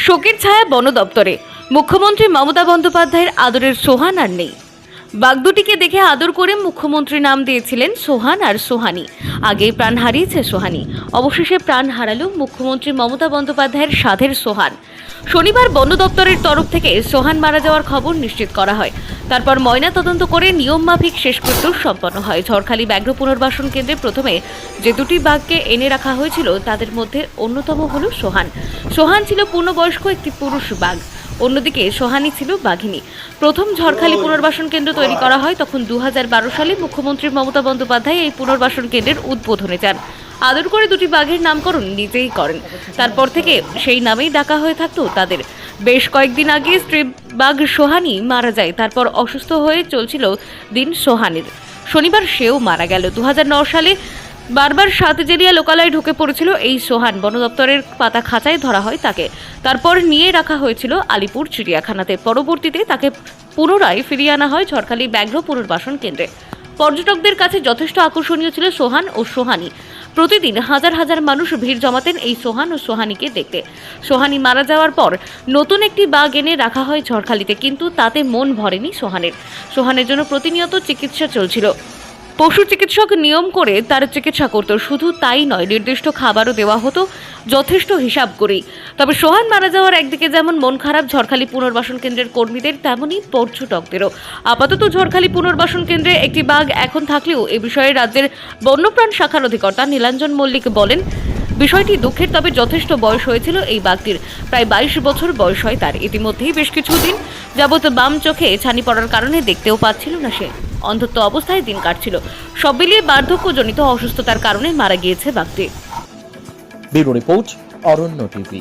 শোকের ছায়া বন দপ্তরে। মুখ্যমন্ত্রী মমতা বন্দ্যোপাধ্যায়ের আদরের সোহান আর নেই। বাঘ দুটিকে দেখে আদর করে মুখ্যমন্ত্রী নাম দিয়েছিলেন সোহান আর সোহানি। আগেই প্রাণ হারিয়েছে সোহানি, অবশেষে প্রাণ হারালো মুখ্যমন্ত্রী মমতা বন্দ্যোপাধ্যায়ের সাধের সোহান। শনিবার বন দপ্তরের তরফ থেকে সোহান মারা যাওয়ার খবর নিশ্চিত করা হয়। তারপর ময়না তদন্ত করে নিয়মমাফিক শেষকৃত্য সম্পন্ন হয়। ঝড়খালি ব্যাঘ্র পুনর্বাসন কেন্দ্রে প্রথমে যে দুটি বাঘকে এনে রাখা হয়েছিল তাদের মধ্যে অন্যতম হল সোহান। সোহান ছিল পূর্ণবয়স্ক একটি পুরুষ বাঘ, অন্যদিকে সোহানি ছিল বাঘিনী। প্রথম ঝড়খালি পুনর্বাসন কেন্দ্র তৈরি করা হয় তখন 2012 সালে মুখ্যমন্ত্রী মমতা বন্দ্যোপাধ্যায় এই পুনর্বাসন কেন্দ্রের উদ্বোধনে যান। আদর করে দুটি বাঘের নামকরণ নিজেই করেন। তারপর থেকে সেই নামেই ডাকা হয়ে থাকতো তাদের। বেশ কয়েকদিন আগে স্ত্রী বাঘ সোহানি মারা যায়, তারপর অসুস্থ হয়ে চলছিল দিন সোহানির। শনিবার সেও মারা গেল। 2009 সালে বারবার সাতজেরিয়া লোকালয়ে ঢুকে পড়েছিল এই সোহান। বন দপ্তরের পাতা খাঁচায় ধরা হয় তাকে, তারপর নিয়ে রাখা হয়েছিল আলিপুর চিড়িয়াখানাতে। পরবর্তীতে তাকে পুনরায় ফিরিয়ে আনা হয় ঝড়খালি ব্যাঘ্র পুনর্বাসন কেন্দ্রে। পর্যটকদের কাছে যথেষ্ট আকর্ষণীয় ছিল সোহান ও সোহানি। প্রতিদিন হাজার হাজার মানুষ ভিড় জমাতেন এই সোহান ও সোহানিকে দেখতে। সোহানি মারা যাওয়ার পর নতুন একটি বাঘ এনে রাখা হয় ঝড়খালিতে, কিন্তু তাতে মন ভরেনি সোহানের। সোহানের জন্য প্রতিনিয়ত চিকিৎসা চলছিল। পশু চিকিৎসক নিয়ম করে তার চিকিৎসা করত। শুধু তাই নয়, নির্দিষ্ট খাবারও দেওয়া হতো যথেষ্ট হিসাব করেই। তবে সোহান মারা যাওয়ার একদিকে যেমন মন খারাপ ঝড়খালি পুনর্বাসন কেন্দ্রের কর্মীদের, তেমনই পর্যটকদেরও। আপাতত ঝড়খালি পুনর্বাসন কেন্দ্রে একটি বাঘ এখন থাকলেও এ বিষয়ে রাজ্যের বন্যপ্রাণ শাখার অধিকর্তা নীলাঞ্জন মল্লিক বলেন, বিষয়টি দুঃখের, তবে যথেষ্ট বয়স হয়েছিল এই বাঘটির। প্রায় 22 বছর বয়স হয় তার। ইতিমধ্যেই বেশ কিছুদিন যাবৎ বাম চোখে ছানি পড়ার কারণে দেখতেও পাচ্ছিল না সে। অন্ধত্ব অবস্থায় দিন কাটছিল। সব মিলিয়ে বার্ধক্যজনিত অসুস্থতার কারণে মারা গিয়েছে বাঘটি। ব্যুরো রিপোর্ট, অরণ্য টিভি।